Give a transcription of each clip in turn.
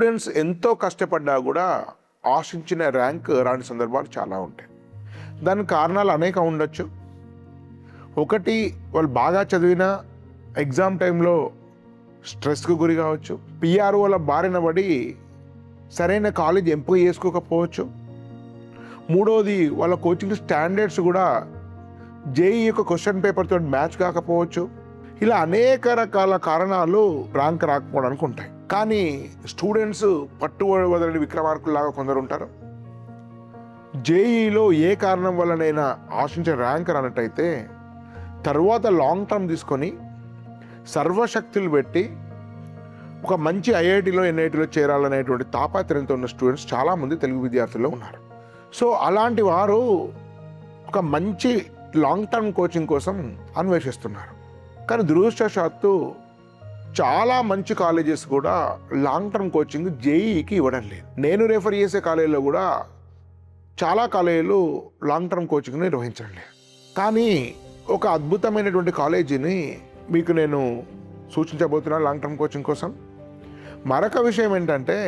Students ఎంతో కష్టపడ్డా కూడా ఆశించిన ర్యాంక్ రాని సందర్భాలు చాలా ఉంటాయి. దానికి కారణాలు అనేక ఉండొచ్చు. ఒకటి, వాళ్ళు బాగా చదివిన ఎగ్జామ్ టైంలో స్ట్రెస్కు గురి కావచ్చు. పిఆర్ఓల బారిన పడి సరైన కాలేజ్ ఎంపిక చేసుకోకపోవచ్చు. మూడోది, వాళ్ళ కోచింగ్ స్టాండర్డ్స్ కూడా జేఈ యొక్క క్వశ్చన్ పేపర్తో మ్యాచ్ కాకపోవచ్చు. ఇలా అనేక రకాల కారణాలు ర్యాంక్ రాకపోవడానికి ఉంటాయి. కానీ స్టూడెంట్స్ పట్టువదలని విక్రమార్కుల్లాగా కొందరు ఉంటారు. జేఈలో ఏ కారణం వల్లనైనా ఆశించిన ర్యాంక్ రానట్టయితే తర్వాత లాంగ్ టర్మ్ తీసుకొని సర్వశక్తులు పెట్టి ఒక మంచి ఐఐటీలో ఎన్ఐటీలో చేరాలనేటువంటి తాపత్రయంతో ఉన్న స్టూడెంట్స్ చాలామంది తెలుగు విద్యార్థుల్లో ఉన్నారు. సో అలాంటి వారు ఒక మంచి లాంగ్ టర్మ్ కోచింగ్ కోసం అన్వేషిస్తున్నారు. కానీ దురదృష్టవశాత్తు చాలా మంచి కాలేజెస్ కూడా లాంగ్ టర్మ్ కోచింగ్ జేఈకి ఇవ్వడం లేదు. నేను రెఫర్ చేసే కాలేజీలో కూడా చాలా కాలేజీలు లాంగ్ టర్మ్ కోచింగ్ని నిర్వహించడం లేదు. కానీ ఒక అద్భుతమైనటువంటి కాలేజీని మీకు నేను సూచించబోతున్నాను లాంగ్ టర్మ్ కోచింగ్ కోసం. మరొక విషయం ఏంటంటే,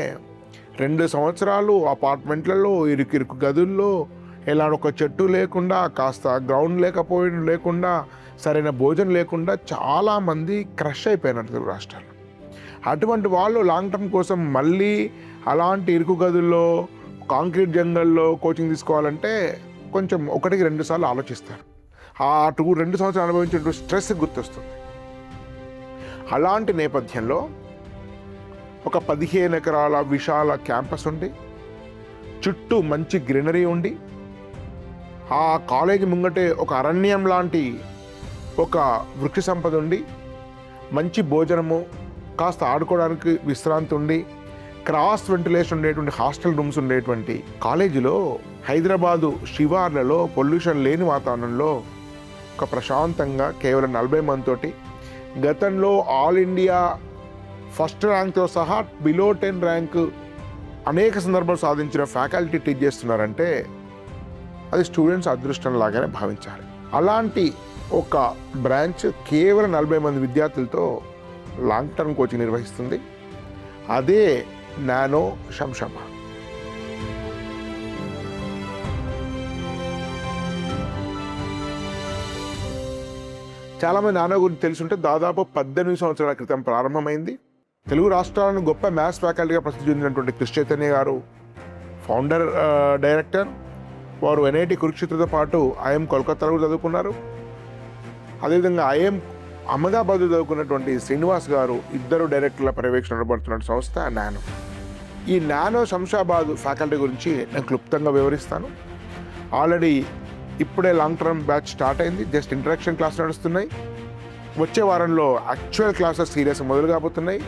2 సంవత్సరాలు అపార్ట్మెంట్లలో ఇరుకు గదుల్లో ఎలా ఒక చెట్టు లేకుండా, కాస్త గ్రౌండ్ లేకుండా, సరైన భోజనం లేకుండా చాలామంది క్రష్ అయిపోయినారు తెలుగు రాష్ట్రాల్లో. అటువంటి వాళ్ళు లాంగ్ టర్మ్ కోసం మళ్ళీ అలాంటి ఇరుకు గదుల్లో కాంక్రీట్ జంగల్లో కోచింగ్ తీసుకోవాలంటే కొంచెం 1-2 సార్లు ఆలోచిస్తారు. ఆ 2 సంవత్సరాలు అనుభవించిన స్ట్రెస్ గుర్తొస్తుంది. అలాంటి నేపథ్యంలో ఒక 15 ఎకరాల విశాల క్యాంపస్ ఉండి, చుట్టూ మంచి గ్రీనరీ ఉండి, ఆ కాలేజీ ముంగటే ఒక అరణ్యం లాంటి ఒక వృక్ష సంపద ఉండి, మంచి భోజనము, కాస్త ఆడుకోవడానికి విశ్రాంతి ఉండి, క్రాస్ వెంటిలేషన్ ఉండేటువంటి హాస్టల్ రూమ్స్ ఉండేటువంటి కాలేజీలో హైదరాబాదు శివార్లలో పొల్యూషన్ లేని వాతావరణంలో ఒక ప్రశాంతంగా కేవలం 40 మందితోటి గతంలో ఆల్ ఇండియా ఫస్ట్ ర్యాంక్తో సహా బిలో 10 ర్యాంక్ అనేక సందర్భాలు సాధించిన ఫ్యాకల్టీ టీచ్ చేస్తున్నారంటే అది స్టూడెంట్స్ అదృష్టం లాగానే భావించాలి. అలాంటి ఒక బ్రాంచ్ కేవలం 40 మంది విద్యార్థులతో లాంగ్ టర్మ్ కోచింగ్ నిర్వహిస్తుంది. అదే నానో శంషాబాద్. చాలామంది నానో గురించి తెలుసుంటే దాదాపు 18 సంవత్సరాల క్రితం ప్రారంభమైంది. తెలుగు రాష్ట్రాలను గొప్ప మ్యాథ్స్ ఫ్యాకల్టీగా ప్రసిద్ధి చెందినటువంటి కృష్ణ చైతన్య గారు ఫౌండర్ డైరెక్టర్. వారు ఎన్ఐటి కురుక్షేత్రతో పాటు ఐఎం కోల్కతాలో చదువుకున్నారు. అదేవిధంగా ఐఎం అహ్మదాబాద్ చదువుకున్నటువంటి శ్రీనివాస్ గారు ఇద్దరు డైరెక్టర్ల పర్యవేక్షణ నడబడుతున్న సంస్థ నానో. ఈ నానో శంషాబాద్ ఫ్యాకల్టీ గురించి నేను క్లుప్తంగా వివరిస్తాను. ఆల్రెడీ ఇప్పుడే లాంగ్ టర్మ్ బ్యాచ్ స్టార్ట్ అయింది. జస్ట్ ఇంట్రడక్షన్ క్లాస్ నడుస్తున్నాయి. వచ్చే వారంలో యాక్చువల్ క్లాసెస్ సీరియస్ మొదలు కాబోతున్నాయి.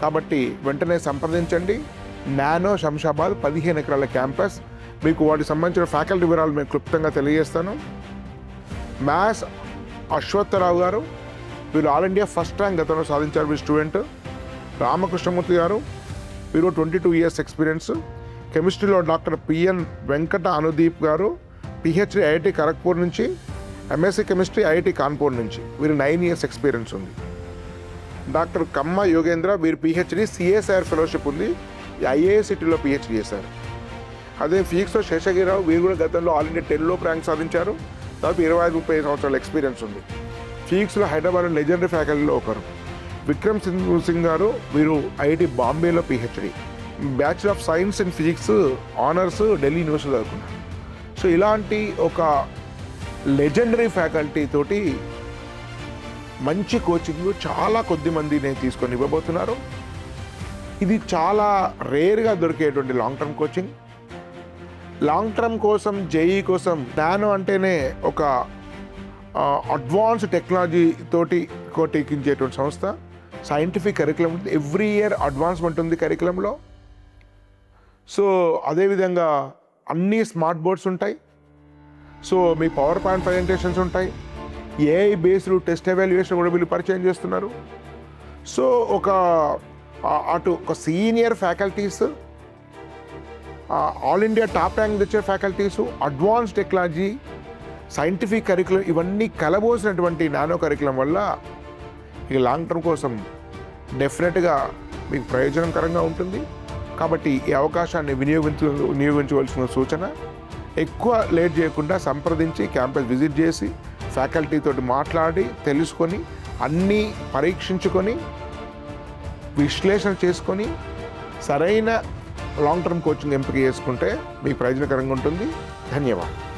కాబట్టి వెంటనే సంప్రదించండి. నానో శంషాబాద్ 15 ఎకరాల క్యాంపస్. మీకు వాటికి సంబంధించిన ఫ్యాకల్టీ వివరాలు నేను క్లుప్తంగా తెలియజేస్తాను. మ్యాథ్స్ అశ్వత్థరావు గారు, వీరు ఆల్ ఇండియా ఫస్ట్ ర్యాంక్ గతంలో సాధించారు. వీరు స్టూడెంట్. రామకృష్ణమూర్తి గారు, వీరు 22 ఇయర్స్ ఎక్స్పీరియన్స్. కెమిస్ట్రీలో డాక్టర్ పిఎన్ వెంకట అనుదీప్ గారు, పిహెచ్డి ఐఐటి ఖరగ్పూర్ నుంచి, ఎంఎస్సీ కెమిస్ట్రీ ఐఐటి కాన్పూర్ నుంచి. వీరు 9 ఇయర్స్ ఎక్స్పీరియన్స్ ఉంది. డాక్టర్ కమ్మ యోగేంద్ర, వీరు పిహెచ్డి సిఎస్ఐఆర్ ఫెలోషిప్ ఉంది, ఐఏఎస్సిటీలో పిహెచ్డి చేశారు. అదే ఫిజిక్స్లో శేషగిరిరావు, వీరు కూడా గతంలో ఆల్ ఇండియా 10 లోపు ర్యాంక్ సాధించారు. దాదాపు 25-30 సంవత్సరాల ఎక్స్పీరియన్స్ ఉంది. ఫిజిక్స్లో హైదరాబాద్ లెజెండరీ ఫ్యాకల్టీలో ఒకరు. విక్రమ్ సింగ్ గారు, వీరు ఐఐటి బాంబేలో PhD, bachelor of science in physics honours Delhi university చదువుకున్నారు. సో ఇలాంటి ఒక లెజెండరీ ఫ్యాకల్టీ తోటి మంచి కోచింగ్ చాలా కొద్ది మంది నేను తీసుకొని ఇవ్వబోతున్నారు. ఇది చాలా రేర్గా దొరికేటువంటి long term coaching. Long term కోసం జేఈ కోసం నానో అంటేనే ఒక అడ్వాన్స్ టెక్నాలజీ తోటి కోటికించేటువంటి సంస్థ. సైంటిఫిక్ కరికులం ఉంటుంది. ఎవ్రీ ఇయర్ అడ్వాన్స్మెంట్ ఉంది కరికులంలో. సో అదేవిధంగా అన్ని స్మార్ట్ బోర్డ్స్ ఉంటాయి. సో మీ పవర్ పాయింట్ ప్రజెంటేషన్స్ ఉంటాయి. ఏఐ బేస్డ్ టెస్ట్ ఎవాల్యుయేషన్ కూడా వీళ్ళు పరిచయం చేస్తున్నారు. సో అటు ఒక senior faculties, all India top rank తెచ్చే faculties, advance technology, scientific curriculum ఇవన్నీ కలబోసినటువంటి నానో కరికులం వల్ల ఈ లాంగ్ టర్మ్ కోసం డెఫినెట్గా మీకు ప్రయోజనకరంగా ఉంటుంది. కాబట్టి ఈ అవకాశాన్ని వినియోగించవలసిన సూచన. ఎక్కువ లేట్ చేయకుండా సంప్రదించి క్యాంపస్ విజిట్ చేసి ఫ్యాకల్టీతో మాట్లాడి తెలుసుకొని అన్నీ పరీక్షించుకొని విశ్లేషణ చేసుకొని సరైన లాంగ్ టర్మ్ కోచింగ్ ఎంపిక చేసుకుంటే మీకు ప్రయోజనకరంగా ఉంటుంది. ధన్యవాదాలు.